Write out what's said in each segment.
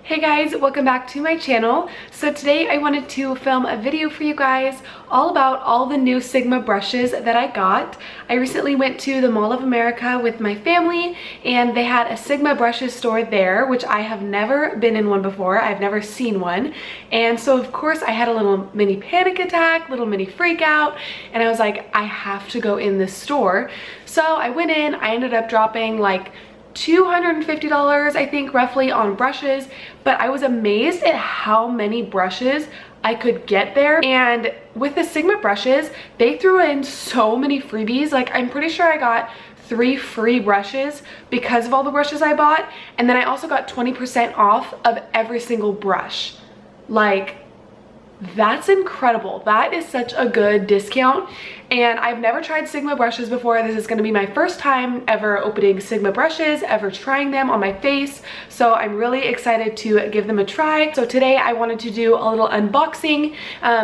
Hey guys, welcome back to my channel. So today I wanted to film a video for you guys all about all the new Sigma brushes that I got. I recently went to the Mall of America with my family and they had a Sigma brushes store there, which I have never been in one before. I've never seen one. And so of course I had a little mini panic attack, little mini freak out, and I was like, I have to go in this store. So I went in, I ended up dropping like $250, I think, roughly on brushes, but I was amazed at how many brushes I could get there. And with the Sigma brushes, they threw in so many freebies. Like, I'm pretty sure I got 3 free brushes because of all the brushes I bought, and then I also got 20% off of every single brush. Like, that's incredible. That is such a good discount, and I've never tried Sigma brushes before. This is going to be my first time ever opening Sigma brushes, ever trying them on my face, so I'm really excited to give them a try. So today I wanted to do a little unboxing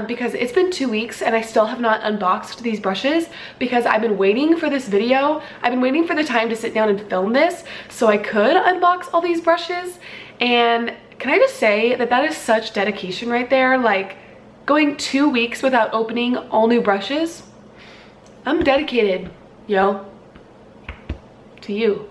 because it's been 2 weeks and I still have not unboxed these brushes because I've been waiting for this video. I've been waiting for the time to sit down and film this so I could unbox all these brushes. And can I just say that that is such dedication right there? Like, going 2 weeks without opening all new brushes, I'm dedicated, yo, to you.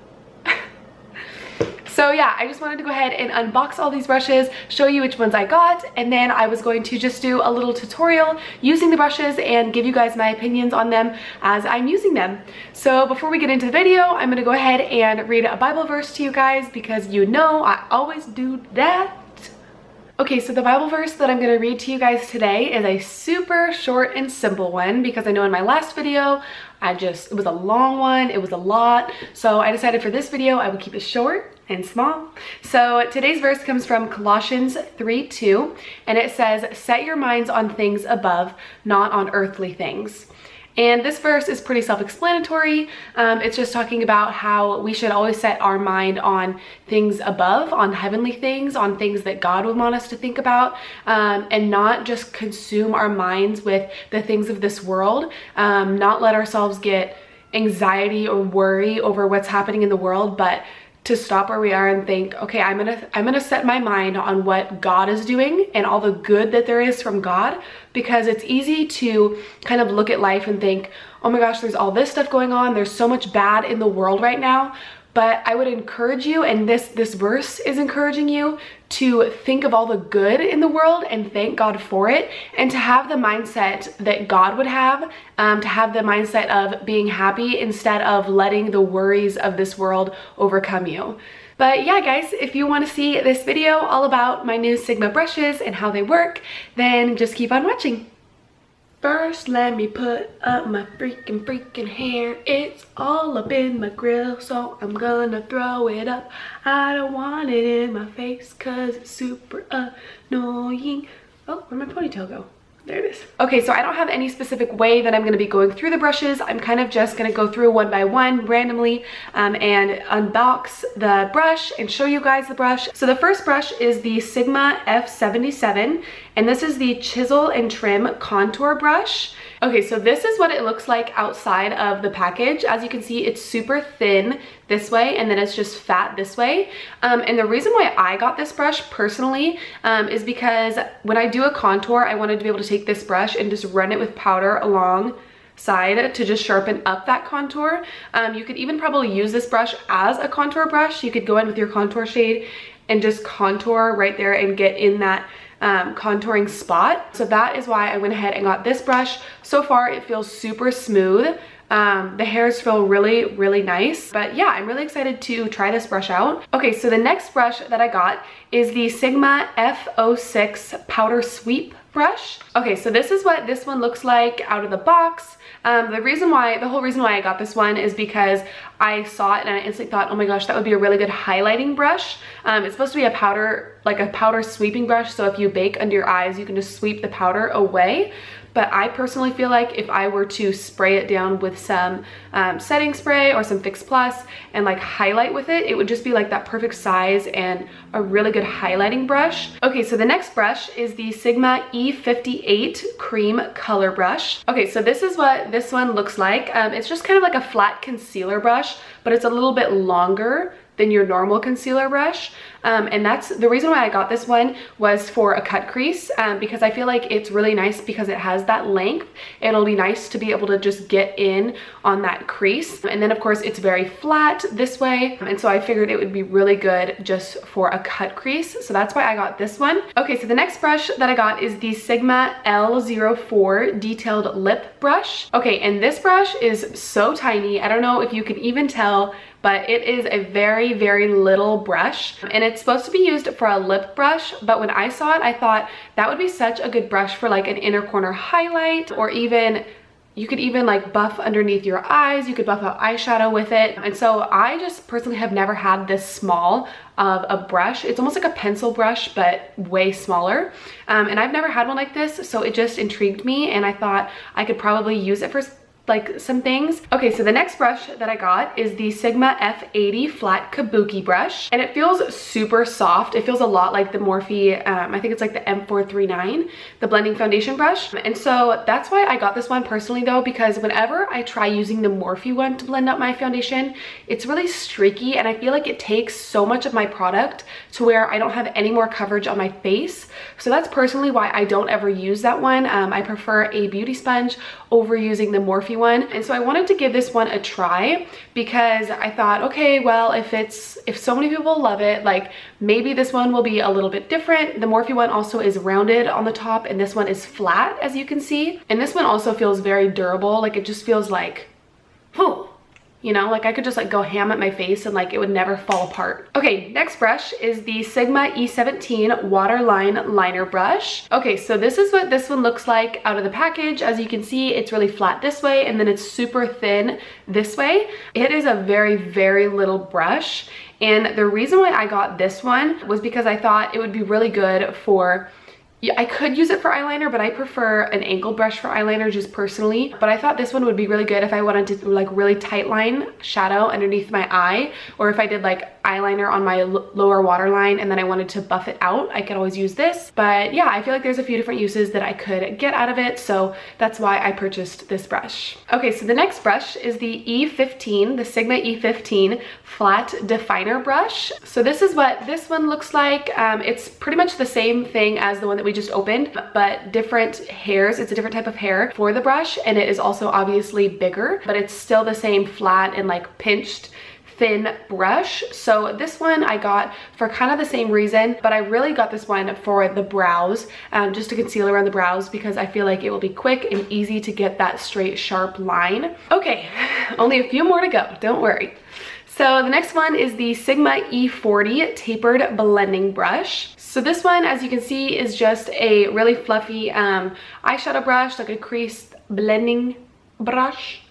So yeah, I just wanted to go ahead and unbox all these brushes, show you which ones I got, and then I was going to just do a little tutorial using the brushes and give you guys my opinions on them as I'm using them. So before we get into the video, I'm gonna go ahead and read a Bible verse to you guys because you know I always do that. Okay, so the Bible verse that I'm going to read to you guys today is a super short and simple one because I know in my last video, it was a long one, it was a lot. So I decided for this video, I would keep it short and small. So today's verse comes from Colossians 3:2, and it says, "Set your minds on things above, not on earthly things." And this verse is pretty self-explanatory. It's just talking about how we should always set our mind on things above, on heavenly things, on things that God would want us to think about, and not just consume our minds with the things of this world, not let ourselves get anxiety or worry over what's happening in the world, but to stop where we are and think, okay, I'm gonna set my mind on what God is doing and all the good that there is from God, because it's easy to kind of look at life and think, oh my gosh, there's all this stuff going on, there's so much bad in the world right now. But I would encourage you, and this verse is encouraging you, to think of all the good in the world and thank God for it, and to have the mindset that God would have, to have the mindset of being happy instead of letting the worries of this world overcome you. But yeah, guys, if you want to see this video all about my new Sigma brushes and how they work, then just keep on watching. First, let me put up my freaking hair. It's all up in my grill, so I'm gonna throw it up. I don't want it in my face cause it's super annoying. Oh, where'd my ponytail go? There it is. Okay, so I don't have any specific way that I'm going to be going through the brushes. I'm kind of just going to go through one by one randomly and unbox the brush and show you guys the brush. So the first brush is the Sigma F77, and this is the Chisel and Trim Contour Brush. Okay, so this is what it looks like outside of the package. As you can see, it's super thin this way, and then it's just fat this way. And the reason why I got this brush personally is because when I do a contour, I wanted to be able to take this brush and just run it with powder alongside to just sharpen up that contour. You could even probably use this brush as a contour brush. You could go in with your contour shade and just contour right there and get in that contouring spot. So that is why I went ahead and got this brush. So far it feels super smooth. The hairs feel really nice, but yeah, I'm really excited to try this brush out. Okay, so the next brush that I got is the Sigma F06 Powder Sweep brush. Okay, so this is what this one looks like out of the box. The whole reason why I got this one is because I saw it and I instantly thought, oh my gosh, that would be a really good highlighting brush. It's supposed to be a powder sweeping brush, so if you bake under your eyes, you can just sweep the powder away. but I personally feel like if I were to spray it down with some setting spray or some Fix Plus and like highlight with it, it would just be like that perfect size and a really good highlighting brush. Okay, so the next brush is the Sigma E58 Cream Color Brush. Okay, so this is what this one looks like. It's just kind of like a flat concealer brush, but it's a little bit longer than your normal concealer brush. And that's the reason why I got this one, was for a cut crease, because I feel like it's really nice because it has that length. It'll be nice to be able to just get in on that crease. And then of course it's very flat this way. And so I figured it would be really good just for a cut crease. So that's why I got this one. Okay, so the next brush that I got is the Sigma L04 Detailed Lip Brush. Okay, and this brush is so tiny. I don't know if you can even tell, but it is a very, very little brush, and it's supposed to be used for a lip brush, but when I saw it, I thought that would be such a good brush for like an inner corner highlight, or even you could even like buff underneath your eyes. You could buff out eyeshadow with it. And so I just personally have never had this small of a brush. It's almost like a pencil brush, but way smaller. And I've never had one like this, so it just intrigued me, and I thought I could probably use it for like some things. Okay, so the next brush that I got is the Sigma F80 Flat Kabuki brush, and it feels super soft. It feels a lot like the Morphe, I think it's like the M439, the blending foundation brush. And so that's why I got this one personally though, because whenever I try using the Morphe one to blend out my foundation, it's really streaky, and I feel like it takes so much of my product to where I don't have any more coverage on my face. So that's personally why I don't ever use that one. I prefer a beauty sponge over using the Morphe one. And so I wanted to give this one a try, because I thought, okay, well, if so many people love it, like maybe this one will be a little bit different. The Morphe one also is rounded on the top, and this one is flat, as you can see. And this one also feels very durable. Like it just feels like, whew, you know, like I could just like go ham at my face and like it would never fall apart. Okay, next brush is the Sigma E17 Waterline Liner Brush. Okay, so this is what this one looks like out of the package. As you can see, it's really flat this way, and then it's super thin this way. It is a very, very little brush. And the reason why I got this one was because I thought it would be really good for, I could use it for eyeliner, but I prefer an angled brush for eyeliner just personally. But I thought this one would be really good if I wanted to like really tight line shadow underneath my eye, or if I did like eyeliner on my lower waterline and then I wanted to buff it out, I could always use this. But yeah, I feel like there's a few different uses that I could get out of it, so that's why I purchased this brush. Okay, so the next brush is the E15, the Sigma E15 Flat Definer Brush. So this is what this one looks like. It's pretty much the same thing as the one that we just opened, but different hairs. It's a different type of hair for the brush, and it is also obviously bigger, but it's still the same flat and like pinched thin brush. So this one I got for kind of the same reason, but I really got this one for the brows, just to conceal around the brows, because I feel like it will be quick and easy to get that straight sharp line. Okay, only a few more to go, don't worry. So the next one is the Sigma E40 Tapered Blending Brush. So this one, as you can see, is just a really fluffy eyeshadow brush, like a crease blending brush.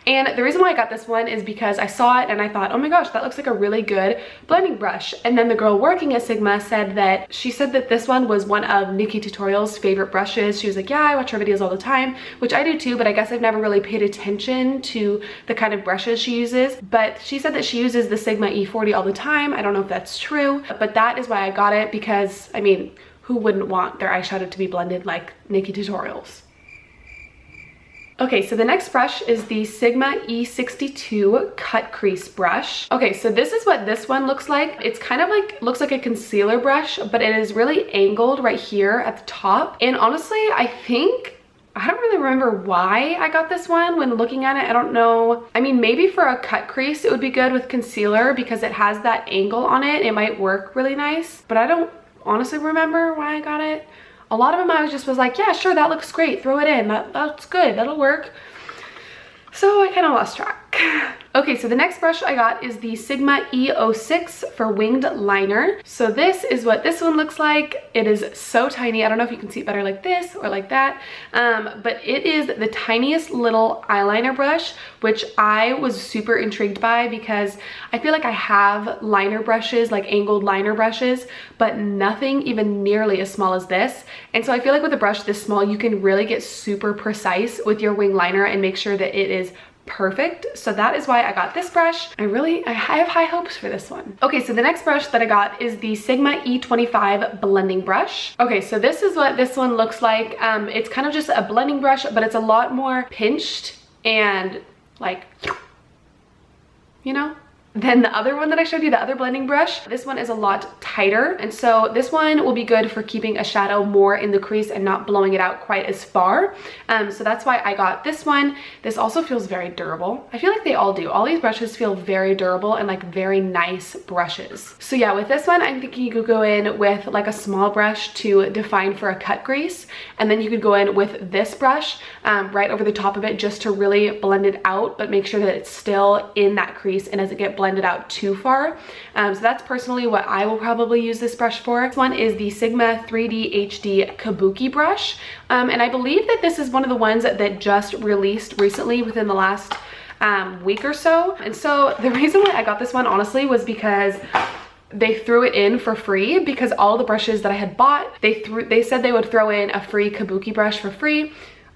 And the reason why I got this one is because I saw it and I thought, oh my gosh, that looks like a really good blending brush. And then the girl working at Sigma said that this one was one of Nikki Tutorial's favorite brushes. She was like, yeah, I watch her videos all the time, which I do too, but I guess I've never really paid attention to the kind of brushes she uses. But she said that she uses the Sigma E40 all the time. I don't know if that's true, but that is why I got it, because I mean, who wouldn't want their eyeshadow to be blended like Nikki Tutorials? Okay, so the next brush is the Sigma E62 Cut Crease Brush. Okay, so this is what this one looks like. It's kind of like, looks like a concealer brush, but it is really angled right here at the top. And honestly, I don't really remember why I got this one when looking at it. I don't know. I mean, maybe for a cut crease, it would be good with concealer because it has that angle on it. It might work really nice, but I don't honestly remember why I got it. A lot of them I was like, yeah, sure, that looks great. Throw it in. That's good. That'll work. So I kind of lost track. Okay, so the next brush I got is the Sigma E06 for winged liner. So this is what this one looks like. It is so tiny. I don't know if you can see it better like this or like that, but it is the tiniest little eyeliner brush, which I was super intrigued by because I feel like I have liner brushes, like angled liner brushes, but nothing even nearly as small as this. And so I feel like with a brush this small, you can really get super precise with your wing liner and make sure that it is perfect. So that is why I got this brush. I have high hopes for this one. Okay, so the next brush that I got is the Sigma E25 blending brush. Okay, so this is what this one looks like. It's kind of just a blending brush, but it's a lot more pinched and like, you know, than the other one that I showed you, the other blending brush. This one is a lot tighter, and so this one will be good for keeping a shadow more in the crease and not blowing it out quite as far. So that's why I got this one. This also feels very durable. I feel like they all do. All these brushes feel very durable and like very nice brushes. So yeah, with this one, I'm thinking you could go in with like a small brush to define for a cut crease, and then you could go in with this brush right over the top of it just to really blend it out, but make sure that it's still in that crease and doesn't get blended out too far. So that's personally what I will probably use this brush for. This one is the Sigma 3D HD Kabuki brush, and I believe that this is one of the ones that just released recently within the last week or so. And so the reason why I got this one honestly was because they threw it in for free, because all the brushes that I had bought, they said they would throw in a free Kabuki brush for free.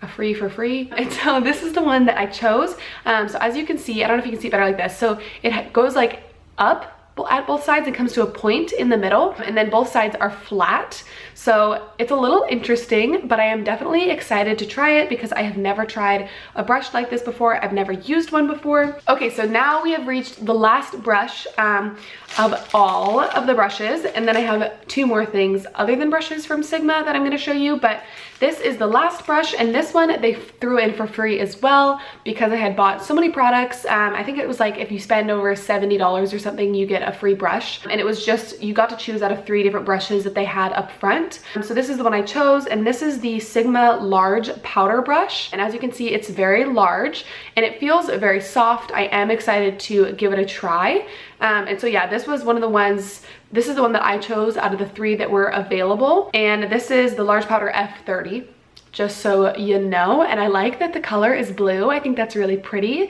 For free. And so this is the one that I chose. So as you can see, I don't know if you can see it better like this. So it goes like up at both sides and comes to a point in the middle, and then both sides are flat. So it's a little interesting, but I am definitely excited to try it because I have never tried a brush like this before. I've never used one before. Okay, so now we have reached the last brush of all of the brushes, and then I have two more things other than brushes from Sigma that I'm going to show you, but this is the last brush, and this one they threw in for free as well because I had bought so many products. I think it was like if you spend over $70 or something, you get a free brush, and it was just, you got to choose out of 3 different brushes that they had up front. So this is the one I chose, and this is the Sigma large powder brush, and as you can see, it's very large and it feels very soft. I am excited to give it a try. And so yeah, this was one of the ones, this is the one that I chose out of the 3 that were available, and this is the large powder F30, just so you know. And I like that the color is blue. I think that's really pretty,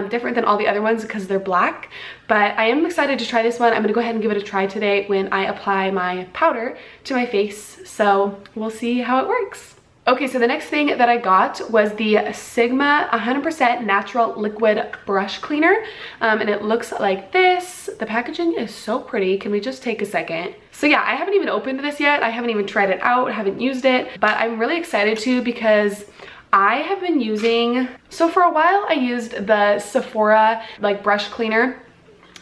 different than all the other ones because they're black. But I am excited to try this one. I'm gonna go ahead and give it a try today when I apply my powder to my face, so we'll see how it works. Okay, so the next thing that I got was the Sigma 100% natural liquid brush cleaner, and it looks like this. The packaging is so pretty. Can we just take a second? So yeah, I haven't even opened this yet. I haven't even tried it out, haven't used it, but I'm really excited to because I have been using, so for a while I used the Sephora like brush cleaner,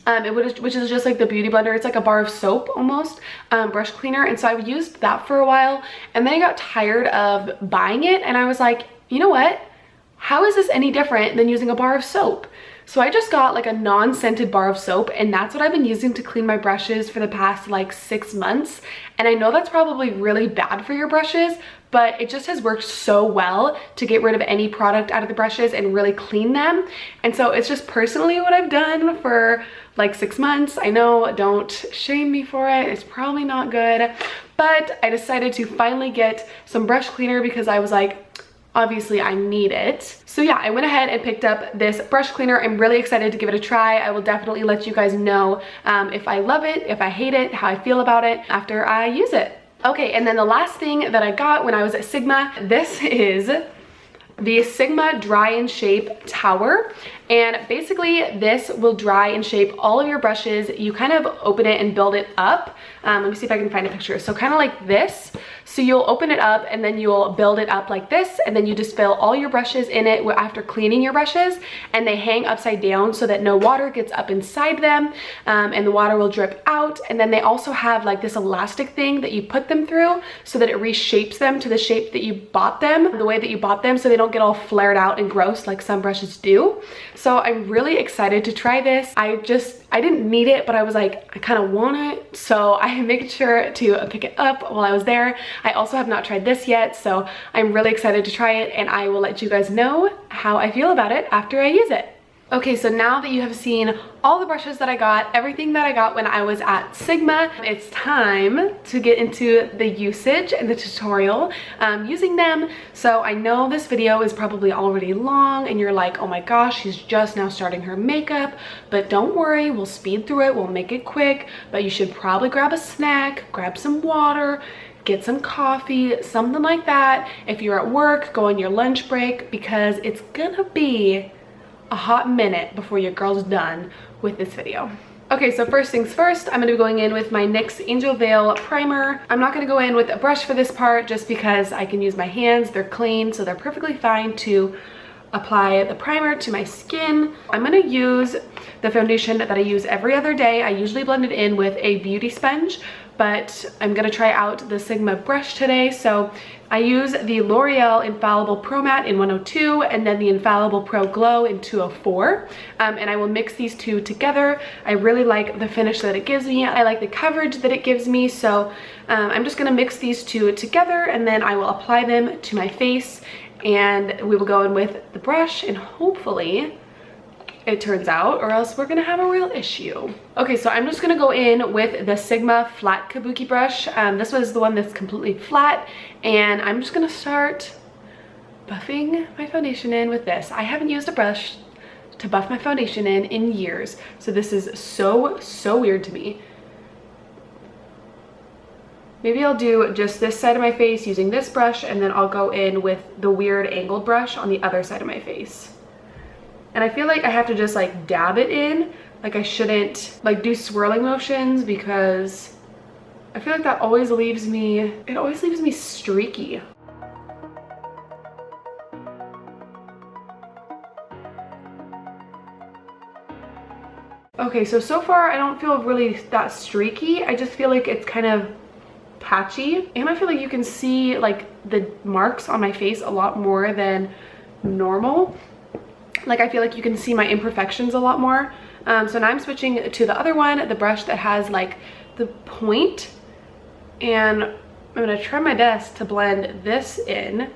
which is just like the beauty blender. It's like a bar of soap almost, brush cleaner. And so I used that for a while, and then I got tired of buying it, and I was like, you know what? How is this any different than using a bar of soap? So I just got like a non-scented bar of soap, and that's what I've been using to clean my brushes for the past like 6 months. And I know that's probably really bad for your brushes, but it just has worked so well to get rid of any product out of the brushes and really clean them. And so it's just personally what I've done for like 6 months. I know, don't shame me for it. It's probably not good, but I decided to finally get some brush cleaner because I was like, obviously I need it. So yeah, I went ahead and picked up this brush cleaner. I'm really excited to give it a try. I will definitely let you guys know if I love it, if I hate it, how I feel about it after I use it. Okay, and then the last thing that I got when I was at Sigma, this is the Sigma Dry and Shape Tower. And basically this will dry and shape all of your brushes. You kind of open it and build it up. Let me see if I can find a picture. So kind of like this. So you'll open it up and then you'll build it up like this, and then you just fill all your brushes in it after cleaning your brushes, and they hang upside down so that no water gets up inside them, and the water will drip out. And then they also have like this elastic thing that you put them through so that it reshapes them to the shape that you bought them, the way that you bought them, so they don't get all flared out and gross like some brushes do. So I'm really excited to try this. I didn't need it, but I was like, I kind of want it, so I made sure to pick it up while I was there. I also have not tried this yet, so I'm really excited to try it, and I will let you guys know how I feel about it after I use it. Okay, so now that you have seen all the brushes that I got, everything that I got when I was at Sigma, it's time to get into the usage and the tutorial using them. So I know this video is probably already long and you're like, oh my gosh, she's just now starting her makeup, but don't worry, we'll speed through it, we'll make it quick, but you should probably grab a snack, grab some water, get some coffee, something like that. If you're at work, go on your lunch break, because it's gonna be a hot minute before your girl's done with this video. Okay, so first things first, I'm gonna be going in with my NYX Angel Veil primer. I'm not gonna go in with a brush for this part just because I can use my hands. They're clean, so they're perfectly fine to apply the primer to my skin. I'm gonna use the foundation that I use every other day. I usually blend it in with a beauty sponge, but I'm gonna try out the Sigma brush today. So I use the L'Oreal Infallible Pro Matte in 102 and then the Infallible Pro Glow in 204. And I will mix these two together. I really like the finish that it gives me. I like the coverage that it gives me. So I'm just gonna mix these two together and then I will apply them to my face, and we will go in with the brush and hopefully it turns out, or else we're gonna have a real issue. Okay, so I'm just gonna go in with the Sigma flat Kabuki brush. This was the one that's completely flat, and I'm just gonna start buffing my foundation in with this. I haven't used a brush to buff my foundation in years, so this is so weird to me. Maybe I'll do just this side of my face using this brush, and then I'll go in with the weird angled brush on the other side of my face. And I feel like I have to just like dab it in. Like I shouldn't like do swirling motions, because I feel like that always leaves me, it always leaves me streaky. Okay, so far I don't feel really that streaky. I just feel like it's kind of patchy, and I feel like you can see like the marks on my face a lot more than normal. Like I feel like you can see my imperfections a lot more. So now I'm switching to the other one, the brush that has like the point, and I'm gonna try my best to blend this in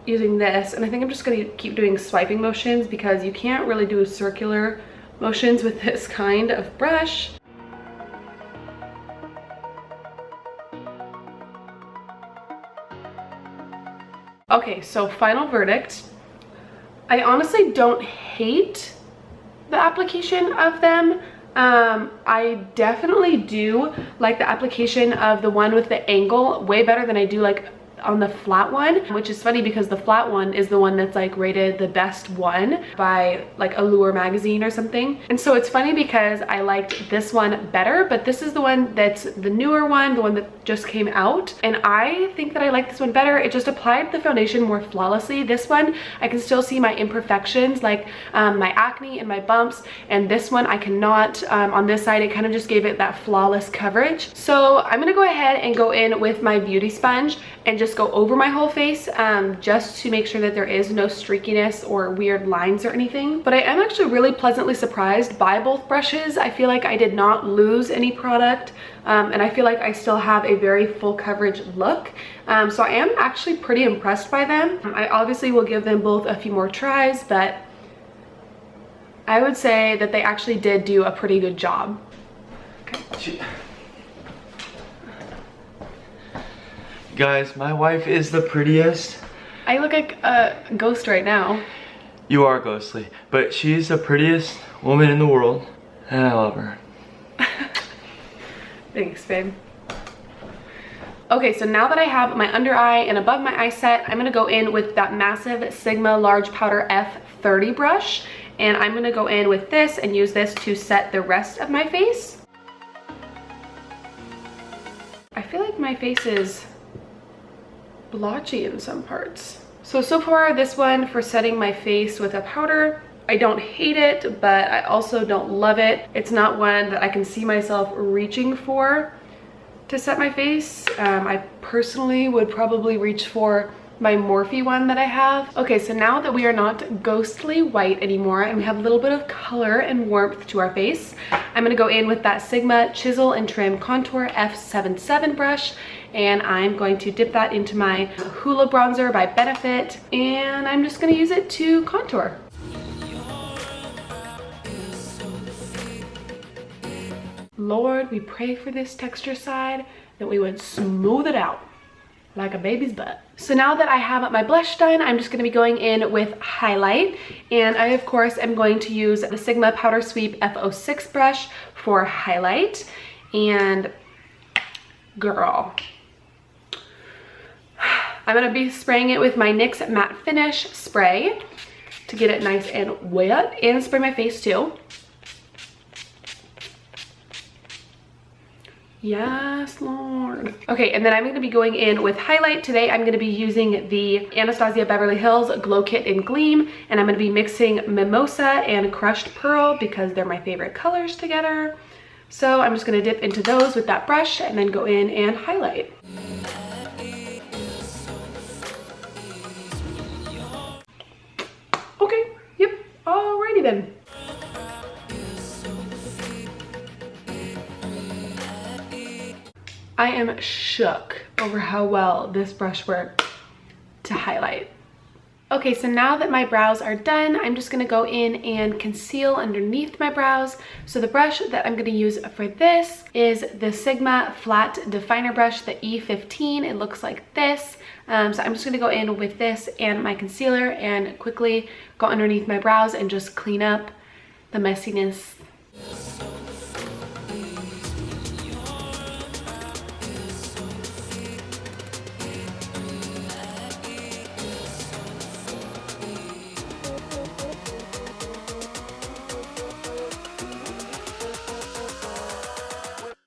using this. And I think I'm just gonna keep doing swiping motions, because you can't really do circular motions with this kind of brush. Okay, so final verdict. I honestly don't hate the application of them. I definitely do like the application of the one with the angle way better than I do like on the flat one, which is funny because the flat one is the one that's like rated the best one by like Eylure magazine or something. And so it's funny because I liked this one better, but this is the one that's the newer one, the one that just came out, and I think that I like this one better. It just applied the foundation more flawlessly. This one I can still see my imperfections, like my acne and my bumps, and this one I cannot. On this side it kind of just gave it that flawless coverage. So I'm gonna go ahead and go in with my beauty sponge and just go over my whole face, just to make sure that there is no streakiness or weird lines or anything. But I am actually really pleasantly surprised by both brushes. I feel like I did not lose any product, and I feel like I still have a very full coverage look. So I am actually pretty impressed by them. I obviously will give them both a few more tries, but I would say that they actually did do a pretty good job. Okay. Guys, my wife is the prettiest. I look like a ghost right now. You are ghostly, but she's the prettiest woman in the world, and I love her. Thanks, babe. Okay, so now that I have my under eye and above my eye set, I'm gonna go in with that massive Sigma Large Powder F30 brush, and I'm gonna go in with this and use this to set the rest of my face. I feel like my face is blotchy in some parts. So far this one for setting my face with a powder, I don't hate it, but I also don't love it. It's not one that I can see myself reaching for to set my face. I personally would probably reach for my Morphe one that I have. Okay, so now that we are not ghostly white anymore and we have a little bit of color and warmth to our face, I'm gonna go in with that Sigma Chisel and Trim Contour F77 brush, and I'm going to dip that into my Hula bronzer by Benefit, and I'm just gonna use it to contour. Lord, we pray for this texture side that we would smooth it out like a baby's butt. So now that I have my blush done, I'm just gonna be going in with highlight. And I, of course, am going to use the Sigma Powder Sweep F06 brush for highlight. And girl, I'm gonna be spraying it with my NYX Matte Finish spray to get it nice and wet, and spray my face too. Yes, Lord. Okay, and then I'm gonna be going in with highlight. Today I'm gonna be using the Anastasia Beverly Hills Glow Kit in Gleam, and I'm gonna be mixing Mimosa and Crushed Pearl because they're my favorite colors together. So I'm just gonna dip into those with that brush and then go in and highlight. Okay, yep, alrighty then. I am shook over how well this brush worked to highlight. Okay, so now that my brows are done, I'm just gonna go in and conceal underneath my brows. So the brush that I'm gonna use for this is the Sigma Flat Definer Brush, the E15. It looks like this. So I'm just gonna go in with this and my concealer and quickly go underneath my brows and just clean up the messiness.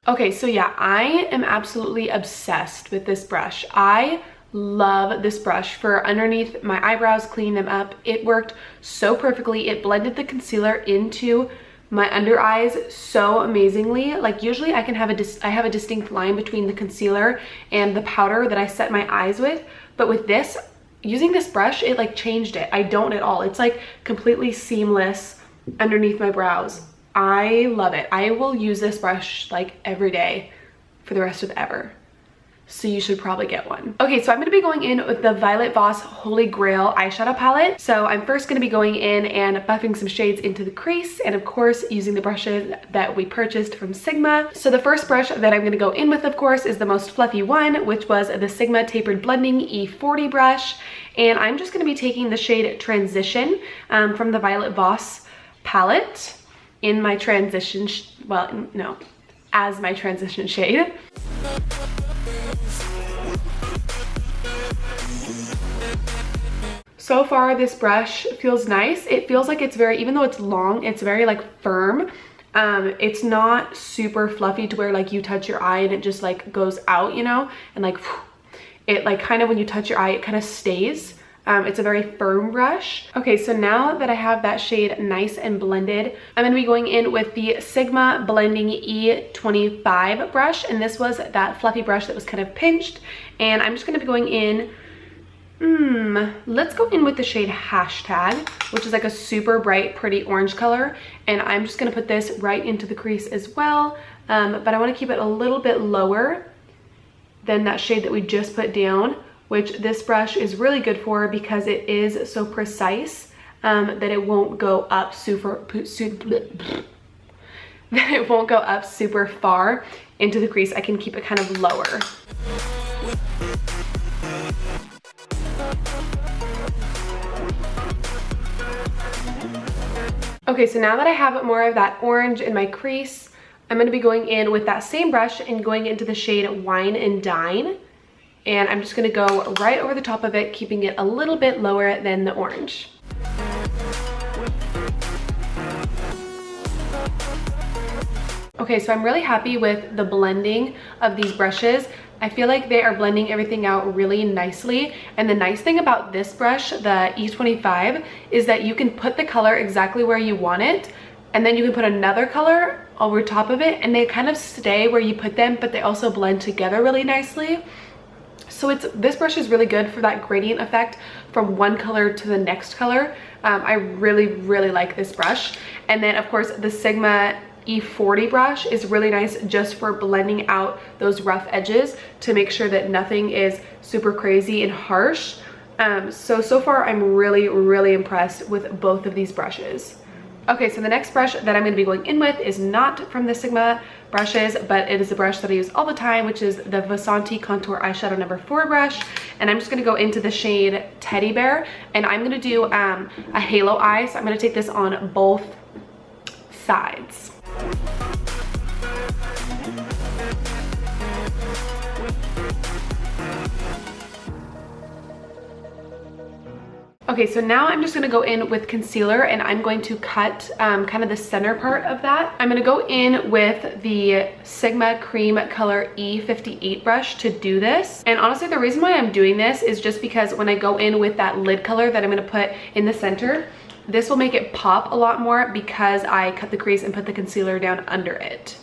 Okay, so yeah, I am absolutely obsessed with this brush. I love this brush for underneath my eyebrows, cleaning them up. It worked so perfectly. It blended the concealer into my under eyes so amazingly. Like usually I can have a distinct line between the concealer and the powder that I set my eyes with, but with this, using this brush, it like changed it. I don't at all. It's like completely seamless underneath my brows. I love it. I will use this brush like every day for the rest of ever. So you should probably get one. Okay, so I'm gonna be going in with the Violet Voss Holy Grail eyeshadow palette. So I'm first gonna be going in and buffing some shades into the crease, and of course using the brushes that we purchased from Sigma. So the first brush that I'm gonna go in with, of course, is the most fluffy one, which was the Sigma Tapered Blending E40 brush. And I'm just gonna be taking the shade Transition from the Violet Voss palette in my transition, as my transition shade. So far, this brush feels nice. It feels like it's very, even though it's long, it's very like firm. It's not super fluffy to where like you touch your eye and it just like goes out, you know, and like it like kind of when you touch your eye, it kind of stays. It's a very firm brush. Okay, so now that I have that shade nice and blended, I'm gonna be going in with the Sigma Blending E25 brush, and this was that fluffy brush that was kind of pinched, and I'm just gonna be going in, let's go in with the shade Hashtag, which is like a super bright, pretty orange color, and I'm just gonna put this right into the crease as well, but I wanna keep it a little bit lower than that shade that we just put down, which this brush is really good for because it is so precise that it won't go up super far into the crease. I can keep it kind of lower. Okay, so now that I have more of that orange in my crease, I'm gonna be going in with that same brush and going into the shade Wine and Dine. And I'm just gonna go right over the top of it, keeping it a little bit lower than the orange. Okay, so I'm really happy with the blending of these brushes. I feel like they are blending everything out really nicely. And the nice thing about this brush, the E25, is that you can put the color exactly where you want it, and then you can put another color over top of it, and they kind of stay where you put them, but they also blend together really nicely. So this brush is really good for that gradient effect from one color to the next color. I really like this brush. And then of course the Sigma E40 brush is really nice just for blending out those rough edges to make sure that nothing is super crazy and harsh. So far I'm really impressed with both of these brushes. Okay, so the next brush that I'm going to be going in with is not from the Sigma brushes, but it is a brush that I use all the time, which is the Vasanti Contour Eyeshadow number 4 brush. And I'm just going to go into the shade Teddy Bear, and I'm going to do a halo eye. So I'm going to take this on both sides. Okay, so now I'm just gonna go in with concealer, and I'm going to cut kind of the center part of that. I'm gonna go in with the Sigma Cream Color E58 brush to do this. And honestly, the reason why I'm doing this is just because when I go in with that lid color that I'm gonna put in the center, this will make it pop a lot more because I cut the crease and put the concealer down under it.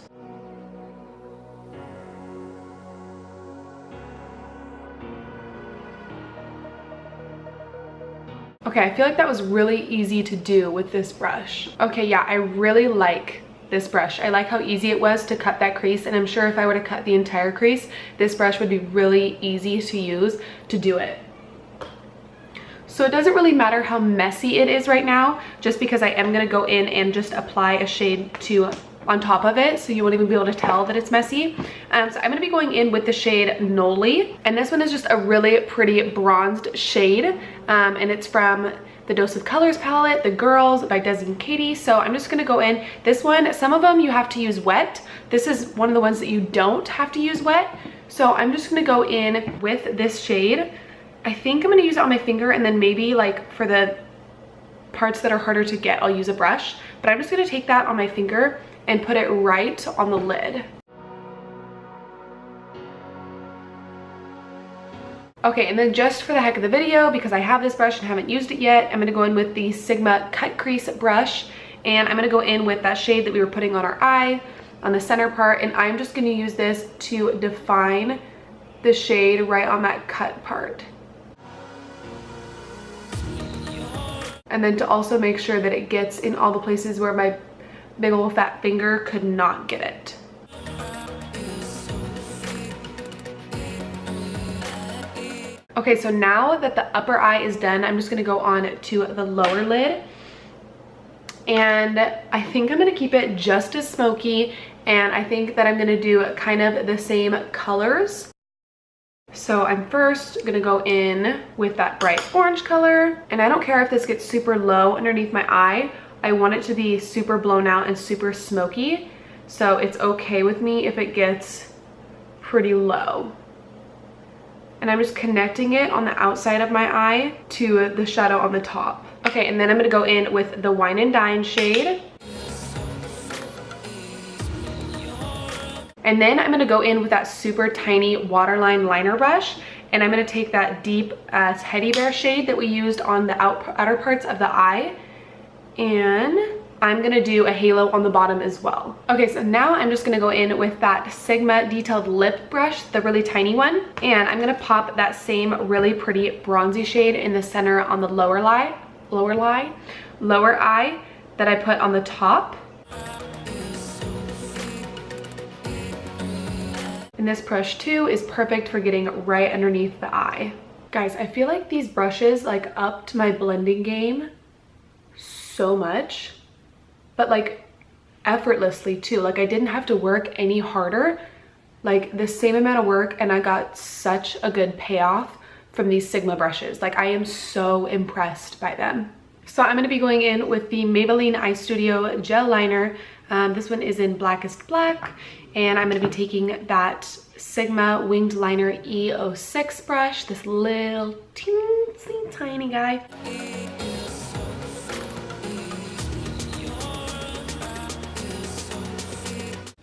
Okay, I feel like that was really easy to do with this brush. Okay, yeah, I really like this brush. I like how easy it was to cut that crease, and I'm sure if I were to cut the entire crease, this brush would be really easy to use to do it. So it doesn't really matter how messy it is right now, just because I am gonna go in and just apply a shade on top of it, so you won't even be able to tell that it's messy. So I'm gonna be going in with the shade Noli, and this one is just a really pretty bronzed shade, and it's from the Dose of Colors palette, The Girls by Desi X Katy. So I'm just gonna go in. This one, some of them you have to use wet. This is one of the ones that you don't have to use wet. So I'm just gonna go in with this shade. I think I'm gonna use it on my finger, and then maybe like for the parts that are harder to get, I'll use a brush. But I'm just gonna take that on my finger and put it right on the lid. Okay, and then just for the heck of the video, because I have this brush and haven't used it yet, I'm gonna go in with the Sigma Cut Crease brush, and I'm gonna go in with that shade that we were putting on our eye, on the center part, and I'm just gonna use this to define the shade right on that cut part. And then to also make sure that it gets in all the places where my big old fat finger could not get it. Okay, so now that the upper eye is done, I'm just gonna go on to the lower lid. And I think I'm gonna keep it just as smoky, and I think that I'm gonna do kind of the same colors. So I'm first gonna go in with that bright orange color, and I don't care if this gets super low underneath my eye. I want it to be super blown out and super smoky, so it's okay with me if it gets pretty low. And I'm just connecting it on the outside of my eye to the shadow on the top. Okay, and then I'm gonna go in with the Wine and Dine shade. And then I'm gonna go in with that super tiny Waterline liner brush, and I'm gonna take that deep Teddy Bear shade that we used on the outer parts of the eye, and I'm gonna do a halo on the bottom as well. Okay, so now I'm just gonna go in with that Sigma Detailed Lip brush, the really tiny one, and I'm gonna pop that same really pretty bronzy shade in the center on the lower eye that I put on the top. And this brush too is perfect for getting right underneath the eye. Guys, I feel like these brushes like upped my blending game so much, but like effortlessly too. Like I didn't have to work any harder, like the same amount of work, and I got such a good payoff from these Sigma brushes. Like I am so impressed by them. So I'm gonna be going in with the Maybelline Eyestudio gel liner. This one is in Blackest Black, and I'm gonna be taking that Sigma Winged Liner E06 brush, this little teensy tiny guy.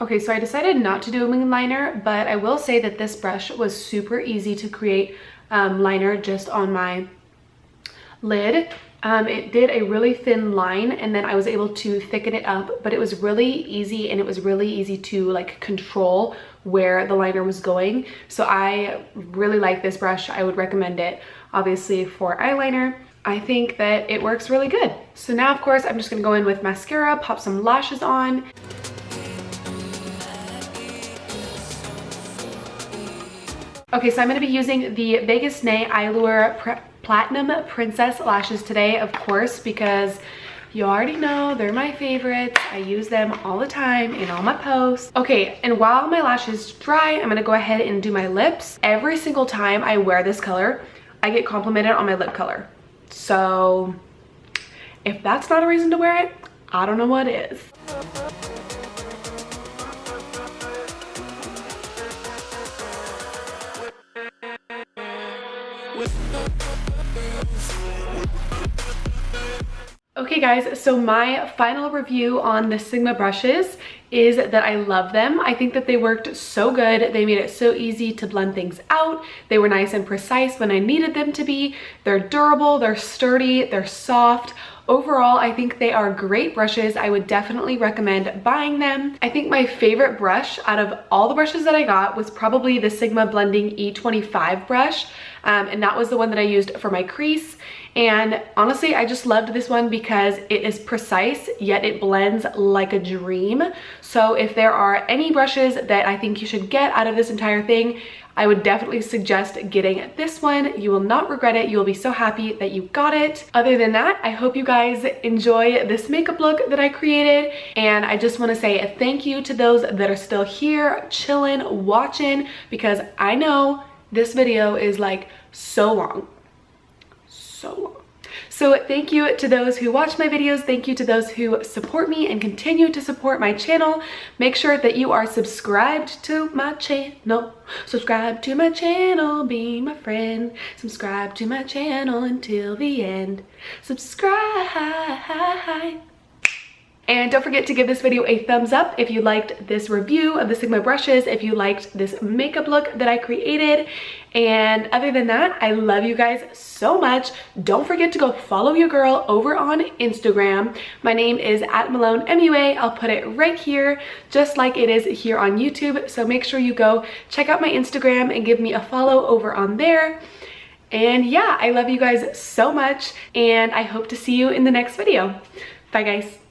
Okay, so I decided not to do a winged liner, but I will say that this brush was super easy to create liner just on my lid. It did a really thin line, and then I was able to thicken it up, but it was really easy, and it was really easy to like control where the liner was going. So I really like this brush. I would recommend it obviously for eyeliner. I think that it works really good. So now of course I'm just gonna go in with mascara, pop some lashes on. Okay, so I'm gonna be using the Vegas Nay Eylure Platinum Princess lashes today, of course, because You already know they're my favorites. I use them all the time in all my posts. Okay, and while my lashes dry, I'm gonna go ahead and do my lips. Every single time I wear this color, I get complimented on my lip color. So if that's not a reason to wear it, I don't know what is. Okay guys, so my final review on the Sigma brushes is that I love them. I think that they worked so good. They made it so easy to blend things out. They were nice and precise when I needed them to be. They're durable, they're sturdy, they're soft. Overall, I think they are great brushes. I would definitely recommend buying them. I think my favorite brush out of all the brushes that I got was probably the Sigma Blending E25 brush. And that was the one that I used for my crease. And honestly, I just loved this one because it is precise, yet it blends like a dream. So if there are any brushes that I think you should get out of this entire thing, I would definitely suggest getting this one. You will not regret it. You will be so happy that you got it. Other than that, I hope you guys enjoy this makeup look that I created. And I just want to say a thank you to those that are still here, chilling, watching, because I know this video is like so long. So thank you to those who watch my videos. Thank you to those who support me and continue to support my channel. Make sure that you are subscribed to my channel. Subscribe to my channel, be my friend. Subscribe to my channel until the end. Subscribe. And don't forget to give this video a thumbs up if you liked this review of the Sigma brushes, if you liked this makeup look that I created. And other than that, I love you guys so much. Don't forget to go follow your girl over on Instagram. My name is @MaloneMUA. I'll put it right here, just like it is here on YouTube. So make sure you go check out my Instagram and give me a follow over on there. And yeah, I love you guys so much, and I hope to see you in the next video. Bye guys.